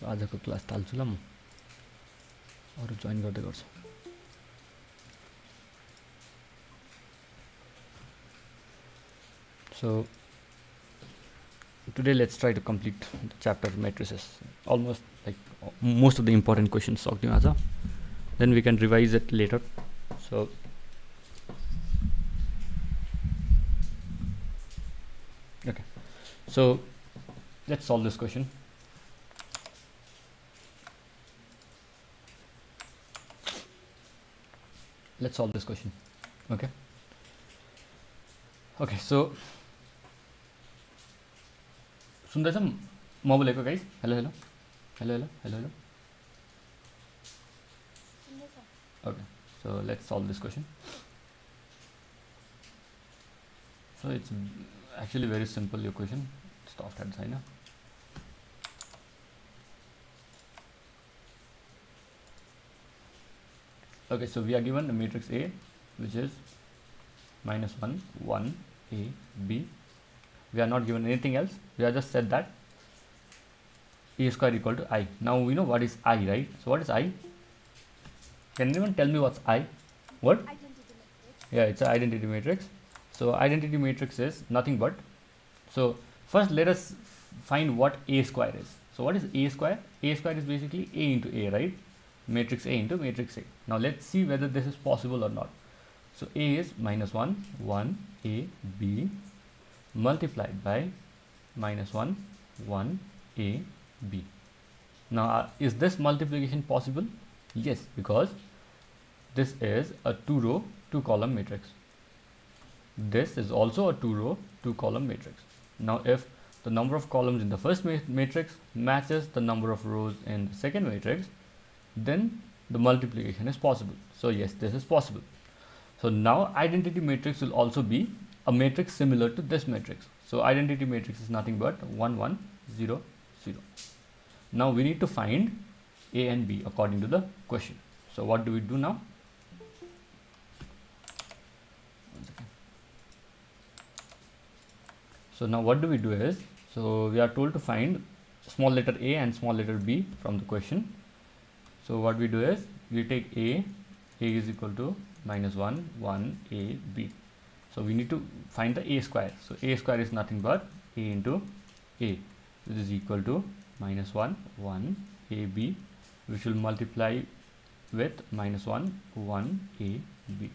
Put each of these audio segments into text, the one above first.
आजको क्लास थाल्छु ल म अरु जोइन गर्दै गर्छु So today let's try to complete the chapter matrices. Almost like most of the important questions सक्दियौ आज. Then we can revise it later. So okay. So let's solve this question. Let's solve this question. Okay. Okay, so सुन्दैछ म बोलेको guys? Hello hello hello hello hello hello. Okay, so let's solve this question. So it's actually very simple your question. Stop that sign. Okay, so we are given the matrix A, which is minus 1, 1, A, B. We are not given anything else. We are just said that A square equal to I. Now we know what is I, right? So what is I? Can anyone tell me what's I? What? Identity matrix. Yeah, it's an identity matrix. So identity matrix is nothing but. So first let us find what A square is. So what is A square? A square is basically A into A, right? Matrix A into matrix A. Now let's see whether this is possible or not. So A is minus 1, 1, A, B multiplied by minus 1, 1, A, B. Now is this multiplication possible? Yes, because this is a 2 row 2 column matrix. This is also a 2 row 2 column matrix. Now if the number of columns in the first matrix matches the number of rows in the second matrix, then the multiplication is possible. So yes, this is possible. So now identity matrix will also be a matrix similar to this matrix. So identity matrix is nothing but 1, 1, 0, 0. Now we need to find A and B according to the question. So what do we do now? So now what do we do is, so we are told to find small letter A and small letter B from the question. So what we do is, we take A is equal to minus 1, 1, A, B. So we need to find the A square. So A square is nothing but A into A, which is equal to minus 1, 1, A, B, which will multiply with minus 1, 1, A, B.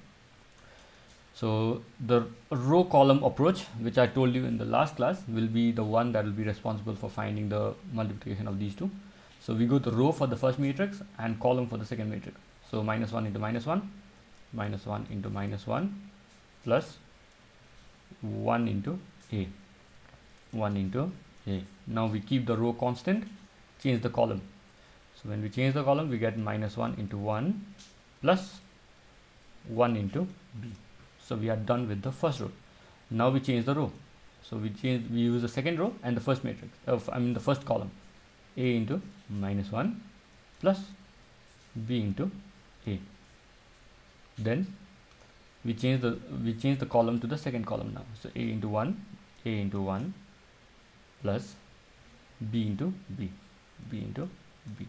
So the row column approach, which I told you in the last class, will be the one that will be responsible for finding the multiplication of these two. So we go to row for the first matrix and column for the second matrix. So minus 1 into minus 1, minus 1 into minus 1, plus 1 into A, 1 into A. Now we keep the row constant, change the column. So when we change the column, we get minus 1 into 1 plus 1 into B. So we are done with the first row. Now we change the row. So we use the second row and the first matrix, the first column. A into minus 1 plus B into A. Then we change the column to the second column now. So A into 1 plus B into B, B into B.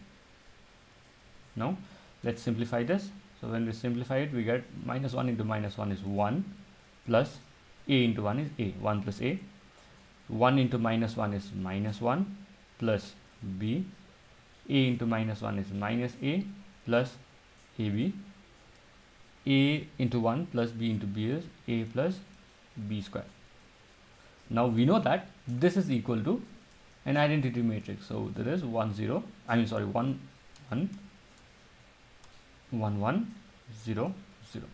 Now let's simplify this. So when we simplify it, we get minus 1 into minus 1 is 1 plus A into 1 is A, 1 plus A. 1 into minus 1 is minus 1 plus B. A into minus 1 is minus A plus AB. A into 1 plus B into B is A plus B square. Now we know that this is equal to an identity matrix. So there is 1, 0, 1, 1, 0, 0.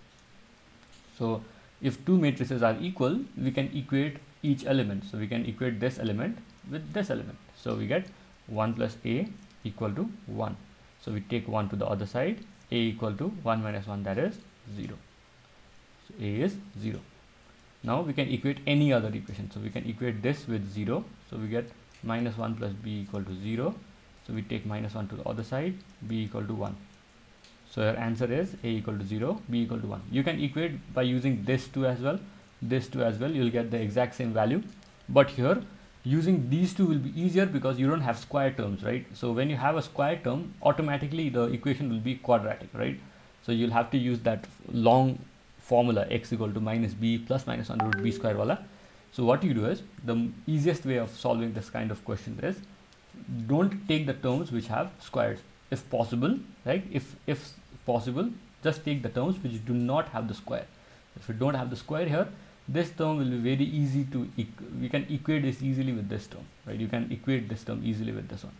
So if two matrices are equal, we can equate each element. So we can equate this element with this element. So we get 1 plus A equal to 1. So we take 1 to the other side. A equal to 1 minus 1, that is 0. So A is 0. Now we can equate any other equation. So we can equate this with 0. So we get minus 1 plus B equal to 0. So we take minus 1 to the other side. B equal to 1. So your answer is A equal to 0, B equal to 1. You can equate by using this 2 as well. This 2 as well. You will get the exact same value. But here using these two will be easier because you don't have square terms, right? So when you have a square term, automatically the equation will be quadratic, right? So you'll have to use that long formula x equal to minus b plus minus under root b square wala. So what you do is, the easiest way of solving this kind of question is, don't take the terms which have squares if possible, right? If possible, just take the terms which do not have the square. If you don't have the square here, this term will be very easy to we can equate this easily with this term, right? You can equate this term easily with this one.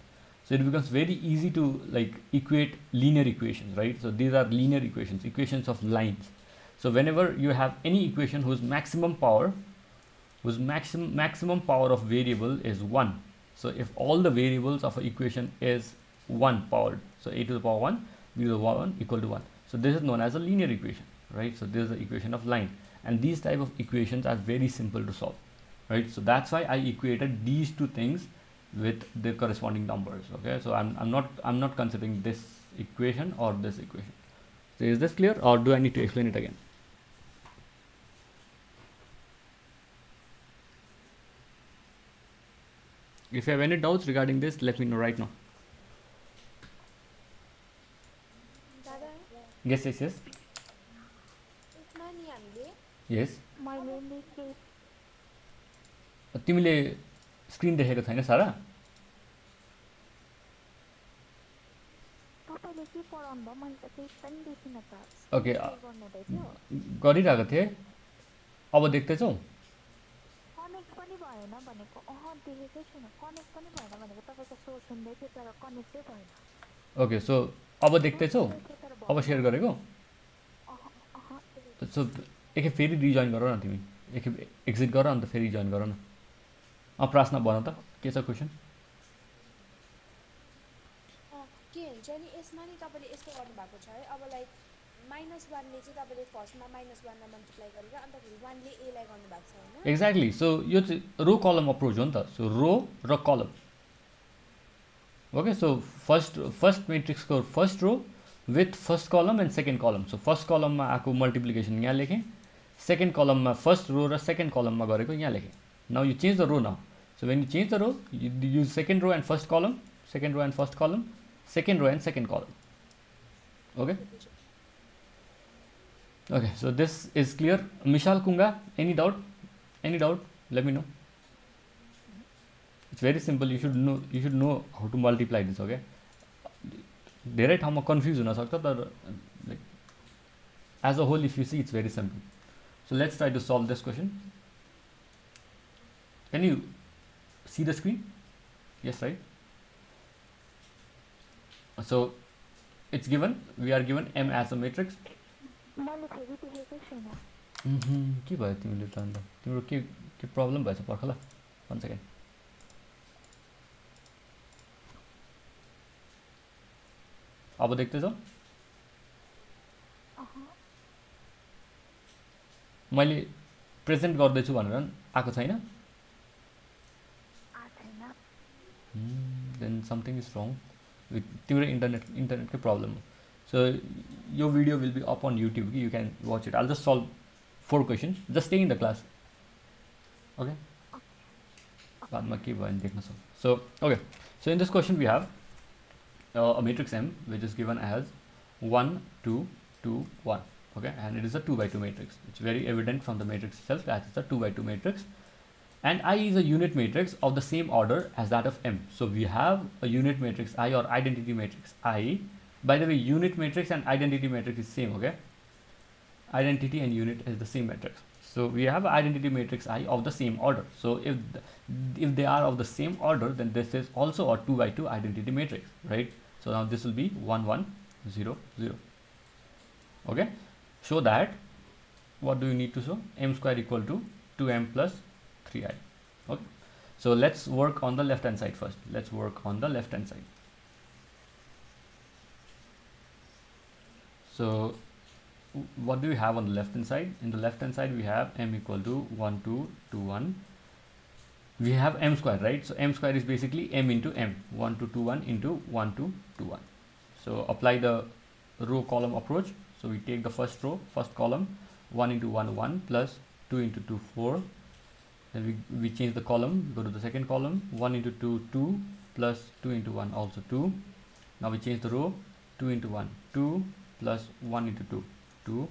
So it becomes very easy to like equate linear equations, right? So these are linear equations, equations of lines. So whenever you have any equation whose maximum power of variable is 1, so if all the variables of an equation is 1 powered, so a to the power 1, b to the power 1 equal to 1, so this is known as a linear equation, right? So this is the equation of line, and these type of equations are very simple to solve, right? So that's why I equated these two things with the corresponding numbers. Okay, so I'm not considering this equation or this equation. So is this clear, or do I need to explain it again? If you have any doubts regarding this, let me know right now. Yes. Yes. तिमीले screen देखेको छैन सारा? Okay, गरिरहेको थिएँ। अब देख्दैछौ? Okay, सो अब देख्दैछौ? अब share गरेको? सो एकखेप फेरि रिजोइन गर न, तिमी एकखेप एक्जिट गर अन्त फेरि जोइन गर न। प्रार्थना भन त, के छ क्वेसन? के हुन्छ नि यसमा नि तपाईले यस्तो गर्नु भएको छ है, अब लाइक -1 ले चाहिँ तपाईले फर्स्टमा -1 मा मल्टिप्लाई गरेर अन्त फेरि 1 ले a लाई गर्नु भएको छ हैन? एक्ज्याक्टली। सो यो चाहिँ रो कलम अप्रोच हो नि त। सो रो र कलम, ओके। सो फर्स्ट मैट्रिक्सको first row with first column and second column. So first कलममा आएको मल्टिप्लिकेसन यहाँ लेखेँ, सेकेन्ड कलममा फर्स्ट रो र सेकेन्ड कलममा गरेको यहाँ लेखेँ। Now you change the row now. So when you change the row, you use second row and first column, second row and first column, second row and second column. Okay. Okay. So this is clear. Mishal Kunga, any doubt? Any doubt? Let me know. It's very simple. You should know how to multiply this. Okay. धेरै ठाउँमा confuse हुन सक्छ, तर like as a whole if you see, it's very simple. So let's try to solve this question. Can you see the screen? Yes, right? So it's given, we are given M as a matrix. के भयो तिमीले त अन्त? तिम्रो के problem भएछ पर्ख ल, 1 second. अब देख्दैछौ? मैले प्रेजेन्ट गर्दैछु भनेर आएको छैन? Then something is wrong with your internet problem. So your video will be up on YouTube. You can watch it. I'll just solve 4 questions. Just stay in the class. Okay. So okay. So in this question we have a matrix M which is given as 1 2 2 1. Okay, and it is a 2 by 2 matrix. It's very evident from the matrix itself that it's a 2 by 2 matrix. And I is a unit matrix of the same order as that of M. So we have a unit matrix I or identity matrix I. By the way, unit matrix and identity matrix is same, okay? Identity and unit is the same matrix. So we have an identity matrix I of the same order. So if they are of the same order, then this is also a 2 by 2 identity matrix, right? So now this will be 1 1 0 0. Okay? Show that, what do you need to show? M square equal to 2m plus 3i. Okay, so let's work on the left hand side first. Let's work on the left hand side. So what do we have on the left hand side? In the left hand side we have m equal to 1 2 2 1. We have m square, right? So m square is basically m into m, 1 2 2 1 into 1 2 2 1. So apply the row column approach. So we take the first row, first column, 1 into 1 1 plus 2 into 2 4 Then we change the column, we go to the second column, 1 into 2, 2, plus 2 into 1, also 2. Now we change the row, 2 into 1, 2, plus 1 into 2, 2.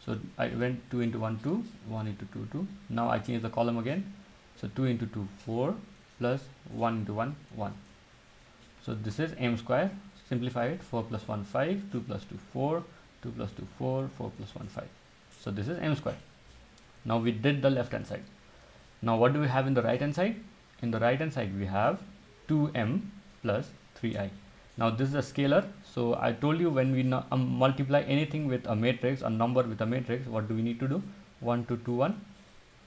So I went 2 into 1, 2, 1 into 2, 2. Now I change the column again. So 2 into 2, 4, plus 1 into 1, 1. So this is m square. Simplify it, 4 plus 1, 5, 2 plus 2, 4, 2 plus 2, 4, 4 plus 1, 5. So this is m square. Now we did the left hand side. Now what do we have in the right hand side? In the right hand side we have 2m plus 3i. Now this is a scalar. So I told you when we multiply anything with a matrix, a number with a matrix, what do we need to do? 1, 2, 2, 1.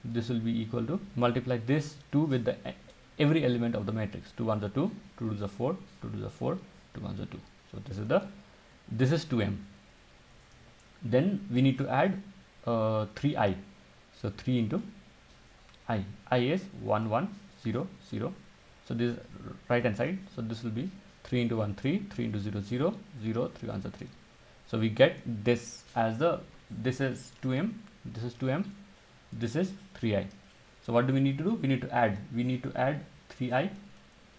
This will be equal to multiply this 2 with the every element of the matrix. 2 1s are 2, 2 2s are 4, 2 2s are 4, 2 1s are 2. So this is 2m. Then we need to add 3i. So 3 into I is 1 1 0 0. So this is right hand side. So this will be 3 into 1 3, 3 into 0 0 0, 3 1s are 3. So we get this as this is 2m, this is 2m, this is 3i. So what do we need to do? We need to add 3i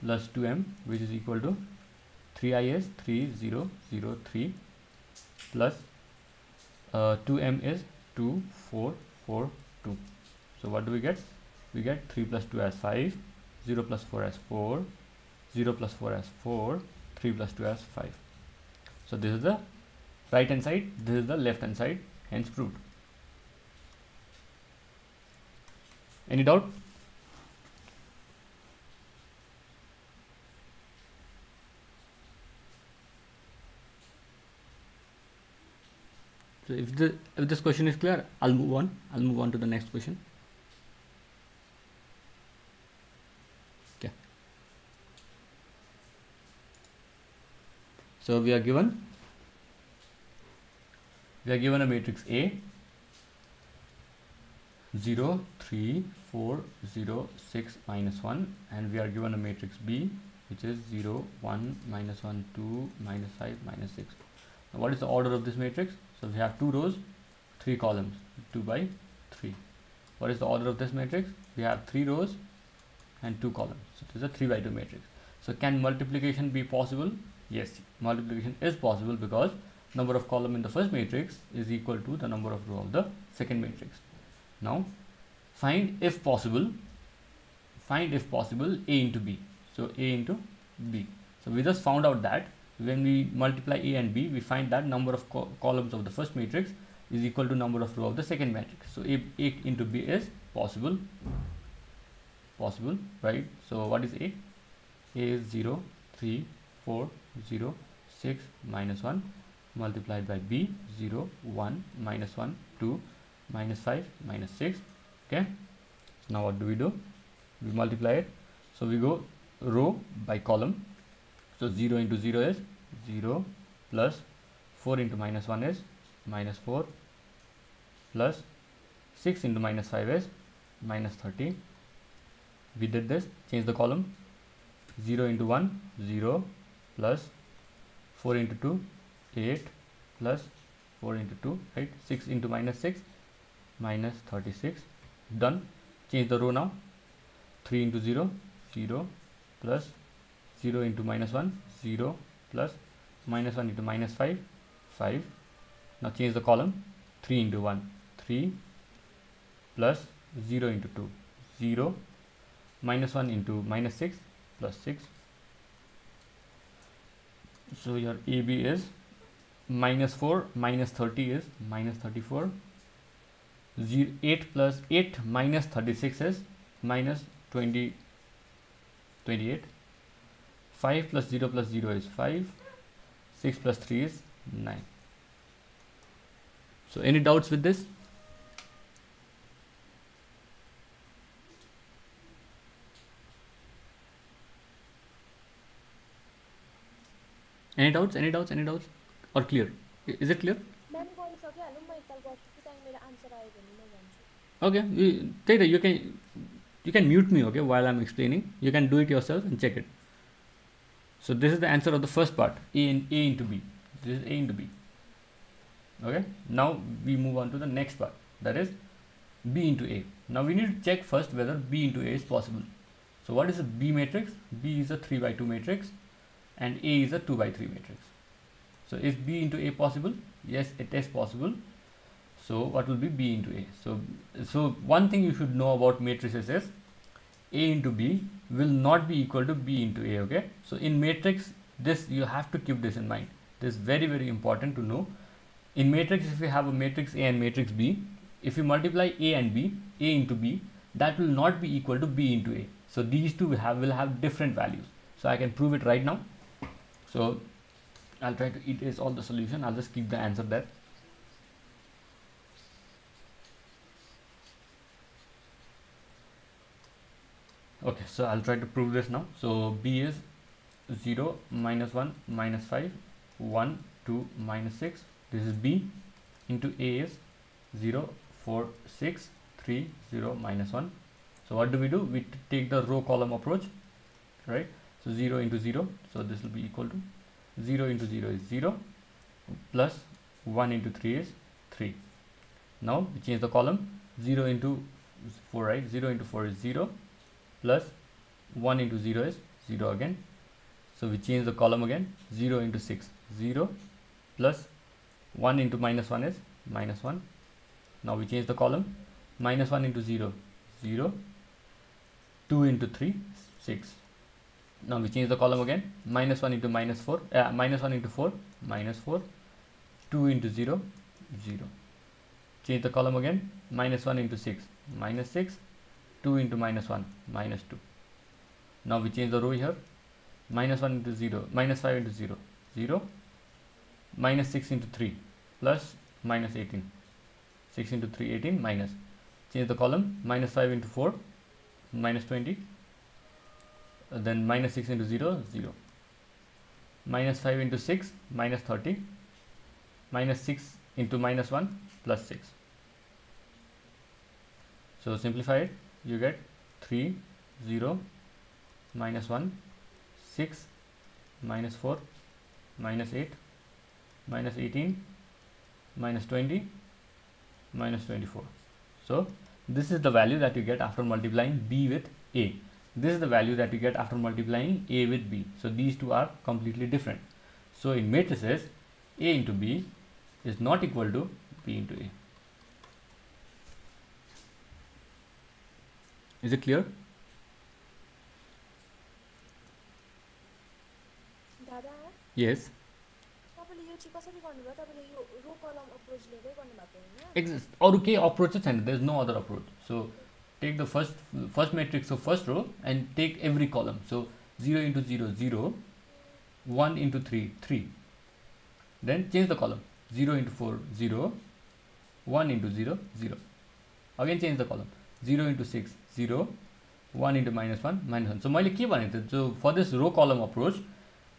plus 2m, which is equal to 3i is 3 0 0 3 plus 2m is 2 4 4 2. So what do we get? We get 3 plus 2 as 5, 0 plus 4 as 4, 0 plus 4 as 4, 3 plus 2 as 5. So this is the right hand side, this is the left hand side, hence proved. Any doubt? So if this question is clear, I'll move on to the next question. Okay. So we are given a matrix A, 0 3 4 0 6 minus 1, and we are given a matrix B, which is 0 1 minus 1 2 minus 5 minus 6. Now what is the order of this matrix? So we have 2 rows, 3 columns, 2 by 3. What is the order of this matrix? We have 3 rows and 2 columns. So it is a 3 by 2 matrix. So can multiplication be possible? Yes, multiplication is possible because number of column in the first matrix is equal to the number of row of the second matrix. Now find if possible A into B. So A into B. So we just found out that when we multiply A and B, we find that number of columns of the first matrix is equal to number of row of the second matrix. So A into B is possible, right? So what is A? A is 0 3 4 0 6 minus 1 multiplied by B, 0 1 minus 1 2 minus 5 minus 6. Okay, so now what do? We multiply it. So we go row by column. So 0 into 0 is 0, plus 4 into minus 1 is minus 4, plus 6 into minus 5 is minus 30. We did this, change the column. 0 into 1 0, plus 4 into 2 8, plus 4 into 2, right? 6 into minus 6 minus 36. Done. Change the row now. 3 into 0 0, plus 0 into minus 1 0, plus minus 1 into minus 5 5. Now change the column. 3 into 1 3, plus 0 into 2 0, minus 1 into minus 6 plus 6. So your AB is minus 4 minus 30 is minus 34. 8 plus 8 minus 36 is minus 28. 5 plus 0 plus 0 is 5. 6 plus 3 is 9. So any doubts with this? Any doubts? Or clear? Is it clear? Okay, you can mute me, okay, while I'm explaining. You can do it yourself and check it. So this is the answer of the first part, A into B. This is A into B. Okay, now we move on to the next part, that is B into A. Now we need to check first whether B into A is possible. So what is a B matrix? B is a 3 by 2 matrix and A is a 2 by 3 matrix. So is B into A possible? Yes, it is possible. So what will be B into A? So one thing you should know about matrices is A into B will not be equal to B into A. Okay, so in matrix, this you have to keep this in mind. This is very, very important to know. In matrix, if you have a matrix A and matrix B, if you multiply A and B, A into B, that will not be equal to B into A. So these two will have different values. So I can prove it right now. So I'll try to erase all the solution. I'll just keep the answer there. Okay, so I'll try to prove this now. So B is 0, minus 1, minus 5, 1, 2, minus 6. This is B. Into A is 0, 4, 6, 3, 0, minus 1. So what do? We take the row column approach, right? So 0 into 0. So this will be equal to 0 into 0 is 0 plus 1 into 3 is 3. Now we change the column. 0 into 4, right? 0 into 4 is 0 plus 1 into 0 is 0 again. So we change the column again. 0 into 6, 0 plus 1 into minus 1 is minus 1. Now we change the column. Minus 1 into 0, 0. 2 into 3, 6. Now we change the column again. Minus 1 into minus 4, minus 1 into 4, minus 4. 2 into 0, 0. Change the column again. Minus 1 into 6, minus 6. 2 into minus 1, minus 2. Now we change the row here. Minus 1 into 0, minus 5 into 0, 0. Minus 6 into 3, plus minus 18. 6 into 3, 18, minus. Change the column. Minus 5 into 4, minus 20. Then minus 6 into 0, 0. Minus 5 into 6, minus 30. Minus 6 into minus 1, plus 6. So simplify it. You get 3, 0, minus 1, 6, minus 4, minus 8, minus 18, minus 20, minus 24. So this is the value that you get after multiplying B with A. This is the value that you get after multiplying A with B. So these two are completely different. So in matrices, A into B is not equal to B into A. Is it clear? दादा Yes. तपाईले यो चाहिँ कसरी गर्नुभयो तपाईले यो रो कलम approach लिँदै गर्नुभएको हैन Exists. Or okay, approaches and there is no other approach. So take the first matrix of first row and take every column. So 0 into 0, 0. 1 into 3, 3. Then change the column. 0 into 4, 0. 1 into 0, 0. Again change the column. 0 into 6, 0. 1 into minus 1, minus 1. So मैले के भनेको थिएँ? So for this row column approach,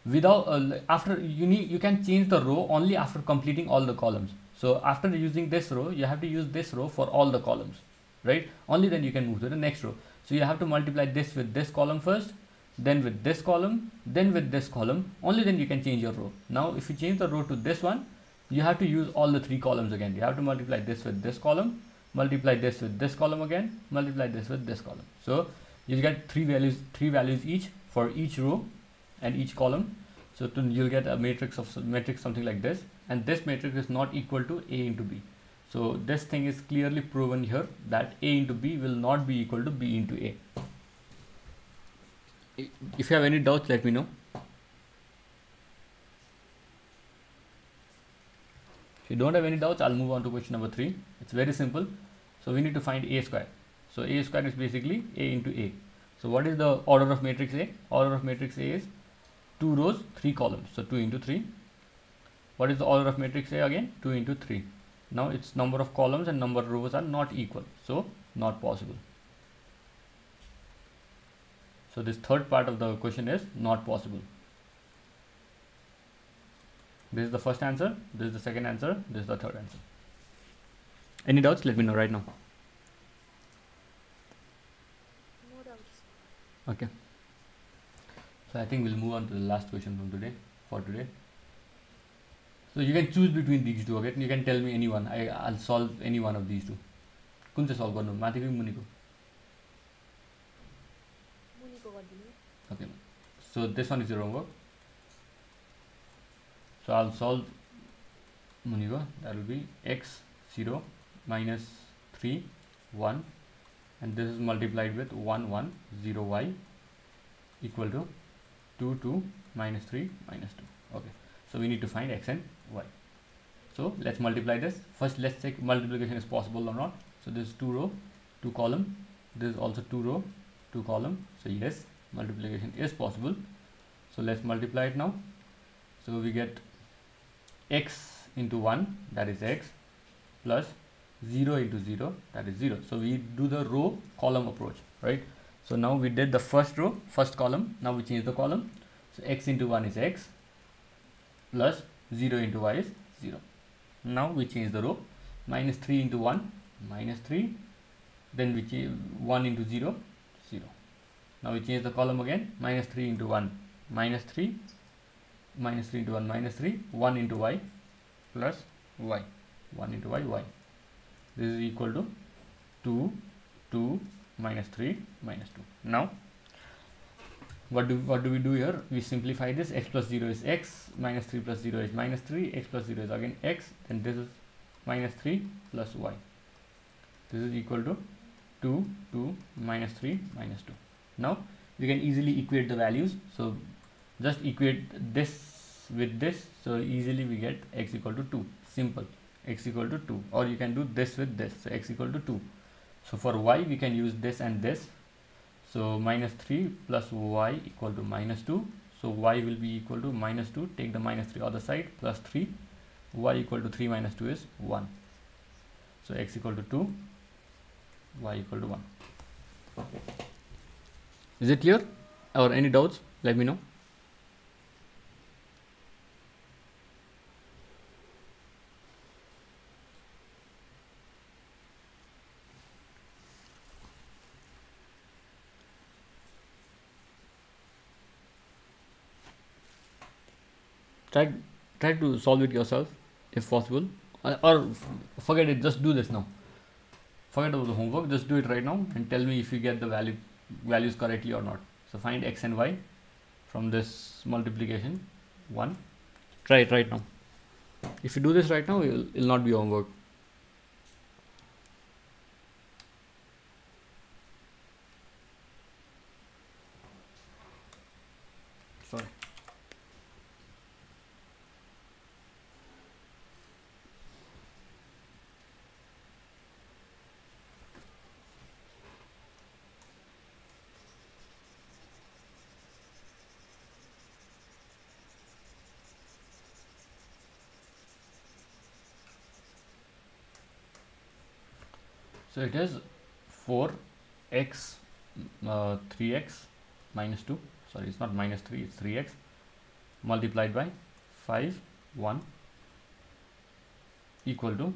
without after you can change the row only after completing all the columns. So after using this row, you have to use this row for all the columns, right? Only then you can move to the next row. So you have to multiply this with this column first, then with this column, then with this column. Only then you can change your row. Now if you change the row to this one, you have to use all the three columns again. You have to multiply this with this column, multiply this with this column again, multiply this with this column. So you get three values each for each row and each column. So you'll get a matrix something like this, and this matrix is not equal to A into B. So this thing is clearly proven here that A into B will not be equal to B into A. If you have any doubts, let me know. If you don't have any doubts, I'll move on to question number 3. It's very simple. So we need to find A square. So A square is basically A into A. So what is the order of matrix A? Order of matrix A is 2 rows, 3 columns. So 2 into 3. What is the order of matrix A again? 2 into 3. Now its number of columns and number of rows are not equal. So not possible. So this third part of the question is not possible. This is the first answer. This is the second answer. This is the third answer. Any doubts? Let me know right now. No doubts. Okay. So I think we'll move on to the last question from today. For today. So you can choose between these two. Okay, you can tell me any one. I'll solve any one of these two. कुन चाहिँ solve गर्नु, माथिको कि मुनिको? मुनिको गरिदिनु. Okay, so this one is your homework. So I'll solve मुनिको. That will be x 0 minus 3 1, and this is multiplied with 1 1 0 y equal to 2 2 minus 3 minus 2. Okay, so we need to find x and y. So let's multiply this. First let's check multiplication is possible or not. So this is 2 row 2 column, this is also 2 row 2 column. So yes, multiplication is possible. So let's multiply it now. So we get x into 1, that is x, plus 0 into 0, that is 0. So we do the row column approach, right? So now we did the first row, first column. Now we change the column. So x into 1 is x, plus 0 into y is 0. Now we change the row. Minus 3 into 1, minus 3. Then we change 1 into 0, 0. Now we change the column again. Minus 3 into 1, minus 3. Minus 3 into 1, minus 3. 1 into y, plus y. 1 into y, y. This is equal to 2, 2, minus 3, minus 2. Now, what do we do here? We simplify this. X plus 0 is x, minus 3 plus 0 is minus 3, x plus 0 is again x, and this is minus 3 plus y. This is equal to 2, 2, minus 3, minus 2. Now, we can easily equate the values. So, just equate this with this. So, easily we get x equal to 2. Simple. X equal to 2. Or you can do this with this. So, x equal to 2. So, for y, we can use this and this. So, minus 3 plus y equal to minus 2. So, y will be equal to minus 2. Take the minus 3 other side, plus 3. Y equal to 3 minus 2 is 1. So, x equal to 2. Y equal to 1. Is it clear? Or any doubts? Let me know. Try to solve it yourself if possible, or forget it. Just do this now. Forget about the homework. Just do it right now and tell me if you get the values correctly or not. So find x and y from this multiplication 1. Try it right now. If you do this right now, it will not be homework. Sorry. So it is 4x 3x minus 2. Sorry, it's not minus 3, it's 3x multiplied by 5 1 equal to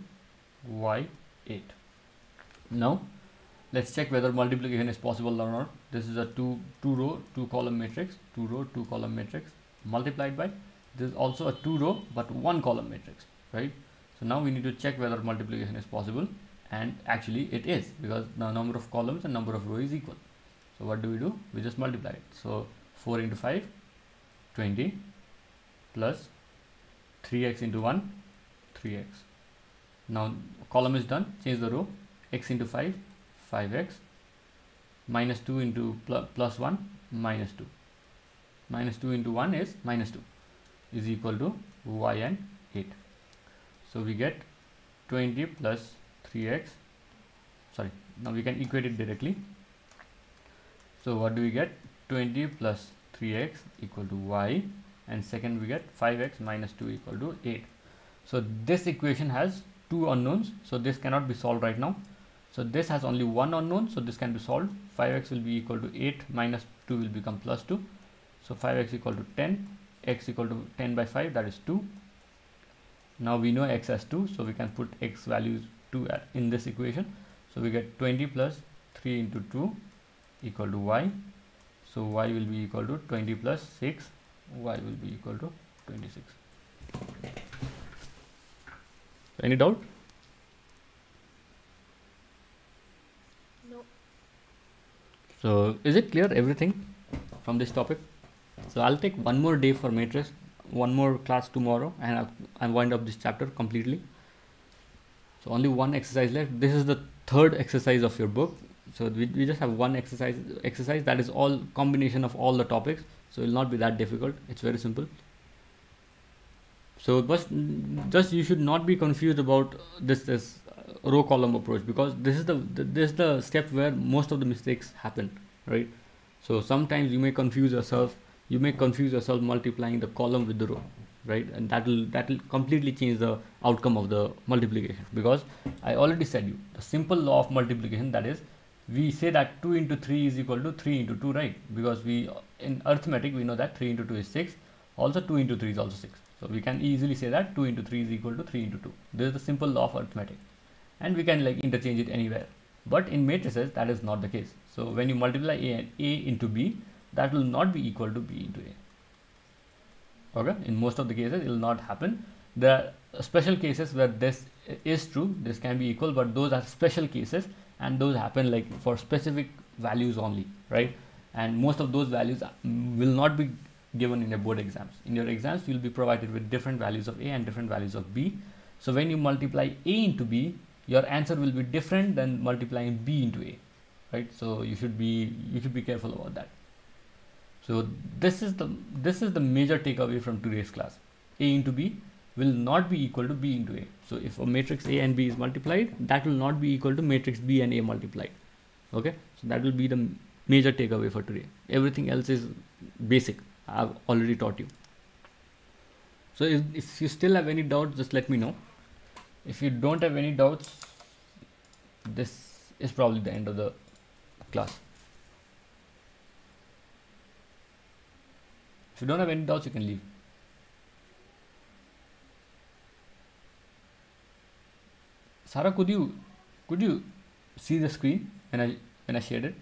y 8. Now let's check whether multiplication is possible or not. This is a two row 2 column matrix, 2 row 2 column matrix multiplied by, this is also a 2 row but 1 column matrix, right? So now we need to check whether multiplication is possible. And actually it is, because the number of columns and number of rows is equal. So what do? We just multiply it. So 4 into 5, 20, plus 3x into 1, 3x. Now column is done. Change the row. X into 5, 5x. Minus 2 into plus 1, minus 2. Minus 2 into 1 is minus 2, is equal to y and 8. So we get 20 plus 3x. Sorry, now we can equate it directly. So what do we get? 20 plus 3x equal to y, and second we get 5x minus 2 equal to 8. So this equation has two unknowns, so this cannot be solved right now. So this has only one unknown, so this can be solved. 5x will be equal to 8 minus 2 will become plus 2. So 5x equal to 10, x equal to 10 by 5, that is 2. Now we know x as 2, so we can put x values 2 in this equation. So we get 20 plus 3 into 2 equal to y. So y will be equal to 20 plus 6, y will be equal to 26. Any doubt? So is it clear everything from this topic? So I'll take one more day for matrix, one more class tomorrow, and I'll wind up this chapter completely. So only one exercise left. This is the third exercise of your book. So we just have one exercise that is all combination of all the topics. So it will not be that difficult. It's very simple. So but just you should not be confused about this row column approach, because this is the step where most of the mistakes happen, right? So sometimes you may confuse yourself. You may confuse yourself multiplying the column with the row, right? And that will completely change the outcome of the multiplication, because I already said you the simple law of multiplication, that is, we say that 2 into 3 is equal to 3 into 2, right? Because we in arithmetic we know that 3 into 2 is 6, also 2 into 3 is also 6. So we can easily say that 2 into 3 is equal to 3 into 2. This is the simple law of arithmetic, and we can like interchange it anywhere. But in matrices that is not the case. So when you multiply a into b, that will not be equal to b into a. Okay, in most of the cases it will not happen. There are special cases where this is true, this can be equal, but those are special cases, and those happen like for specific values only, right? And most of those values will not be given in your board exams. In your exams you will be provided with different values of a and different values of b. So when you multiply a into b, your answer will be different than multiplying b into a, right? So you should be careful about that. So this is the major takeaway from today's class. A into b will not be equal to b into a. So if a matrix A and B is multiplied, that will not be equal to matrix B and A multiplied. Okay, so that will be the major takeaway for today. Everything else is basic. I've already taught you. So if you still have any doubts, just let me know. If you don't have any doubts, this is probably the end of the class. If you don't have any doubts, you can leave. Sarah, could you see the screen when I shared it?